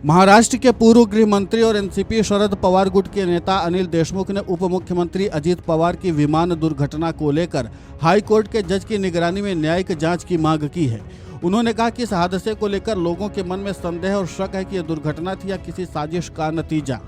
महाराष्ट्र के पूर्व गृह मंत्री और एनसीपी शरद पवार गुट के नेता अनिल देशमुख ने उप मुख्यमंत्री अजित पवार की विमान दुर्घटना को लेकर हाई कोर्ट के जज की निगरानी में न्यायिक जांच की मांग की है। उन्होंने कहा कि इस हादसे को लेकर लोगों के मन में संदेह और शक है कि यह दुर्घटना थी या किसी साजिश का नतीजा।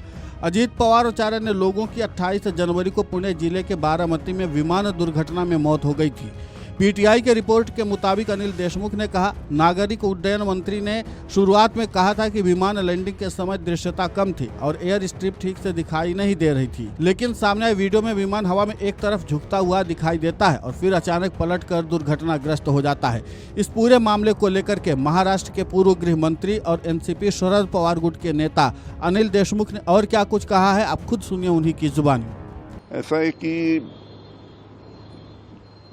अजित पवार और 4 अन्य लोगों की 28 जनवरी को पुणे जिले के बारामती में विमान दुर्घटना में मौत हो गई थी। पीटीआई के रिपोर्ट के मुताबिक अनिल देशमुख ने कहा, नागरिक उड्डयन मंत्री ने शुरुआत में कहा था कि विमान लैंडिंग के समय दृश्यता कम थी और एयर स्ट्रिप ठीक से दिखाई नहीं दे रही थी, लेकिन सामने आए वीडियो में विमान हवा में एक तरफ झुकता हुआ दिखाई देता है और फिर अचानक पलटकर दुर्घटनाग्रस्त हो जाता है। इस पूरे मामले को लेकर के महाराष्ट्र के पूर्व गृह मंत्री और एनसीपी शरद पवार गुट के नेता अनिल देशमुख ने और क्या कुछ कहा है, आप खुद सुनिए उन्हीं की जुबानी। ऐसा है कि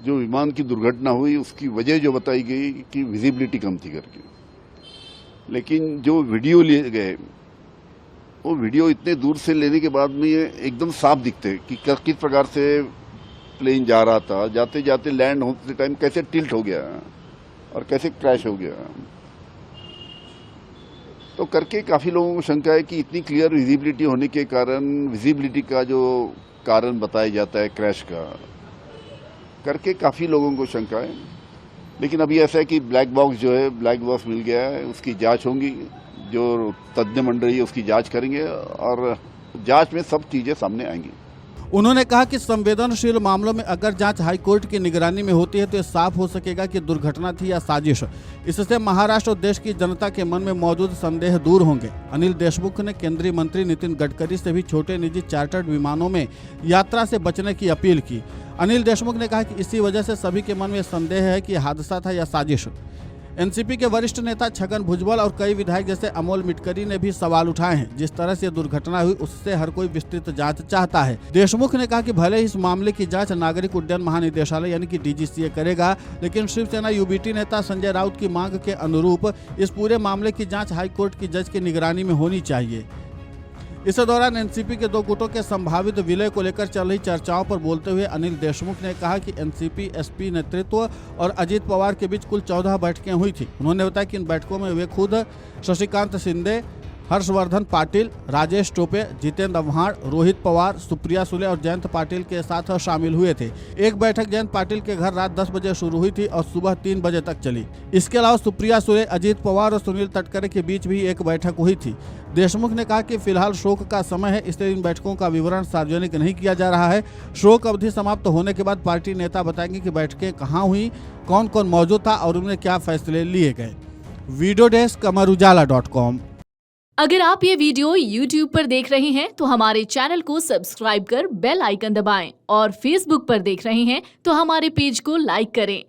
जो विमान की दुर्घटना हुई उसकी वजह जो बताई गई कि विजिबिलिटी कम थी करके, लेकिन जो वीडियो लिए गए वो वीडियो इतने दूर से लेने के बाद में ये एकदम साफ दिखते कि किस प्रकार से प्लेन जा रहा था, जाते जाते लैंड होते टाइम कैसे टिल्ट हो गया और कैसे क्रैश हो गया। तो करके काफ़ी लोगों को शंका है कि इतनी क्लियर विजिबिलिटी होने के कारण, विजिबिलिटी का जो कारण बताया जाता है क्रैश का, करके काफ़ी लोगों को शंका है। लेकिन अभी ऐसा है कि ब्लैक बॉक्स जो है, ब्लैक बॉक्स मिल गया है, उसकी जांच होगी, जो तज्ञ मंडली है उसकी जांच करेंगे और जांच में सब चीज़ें सामने आएंगी। उन्होंने कहा कि संवेदनशील मामलों में अगर जांच हाईकोर्ट की निगरानी में होती है तो यह साफ हो सकेगा कि दुर्घटना थी या साजिश। इससे महाराष्ट्र और देश की जनता के मन में मौजूद संदेह दूर होंगे। अनिल देशमुख ने केंद्रीय मंत्री नितिन गडकरी से भी छोटे निजी चार्टर्ड विमानों में यात्रा से बचने की अपील की। अनिल देशमुख ने कहा कि इसी वजह से सभी के मन में संदेह है कि हादसा था या साजिश। एनसीपी के वरिष्ठ नेता छगन भुजबल और कई विधायक जैसे अमोल मिटकरी ने भी सवाल उठाए हैं। जिस तरह से दुर्घटना हुई उससे हर कोई विस्तृत जांच चाहता है। देशमुख ने कहा कि भले ही इस मामले की जांच नागरिक उड्डयन महानिदेशालय यानी कि डीजीसीए करेगा, लेकिन शिवसेना यूबीटी नेता संजय राउत की मांग के अनुरूप इस पूरे मामले की जाँच हाईकोर्ट की जज की निगरानी में होनी चाहिए। इस दौरान एनसीपी के 2 गुटों के संभावित विलय को लेकर चल रही चर्चाओं पर बोलते हुए अनिल देशमुख ने कहा कि एनसीपी एसपी नेतृत्व और अजित पवार के बीच कुल 14 बैठकें हुई थी। उन्होंने बताया कि इन बैठकों में वे खुद, शशिकांत शिंदे, हर्षवर्धन पाटिल, राजेश टोपे, जितेंद्र आव्हाड, रोहित पवार, सुप्रिया सुले और जयंत पाटिल के साथ शामिल हुए थे। एक बैठक जयंत पाटिल के घर रात 10 बजे शुरू हुई थी और सुबह 3 बजे तक चली। इसके अलावा सुप्रिया सुले, अजित पवार और सुनील तटकरे के बीच भी एक बैठक हुई थी। देशमुख ने कहा कि फिलहाल शोक का समय है, इसलिए इन बैठकों का विवरण सार्वजनिक नहीं किया जा रहा है। शोक अवधि समाप्त होने के बाद पार्टी नेता बताएंगे कि बैठकें कहाँ हुई, कौन कौन मौजूद था और उन्हें क्या फैसले लिए गए। Video desk amarujala.com। अगर आप ये वीडियो YouTube पर देख रहे हैं तो हमारे चैनल को सब्सक्राइब कर बेल आइकन दबाएं और Facebook पर देख रहे हैं तो हमारे पेज को लाइक करें।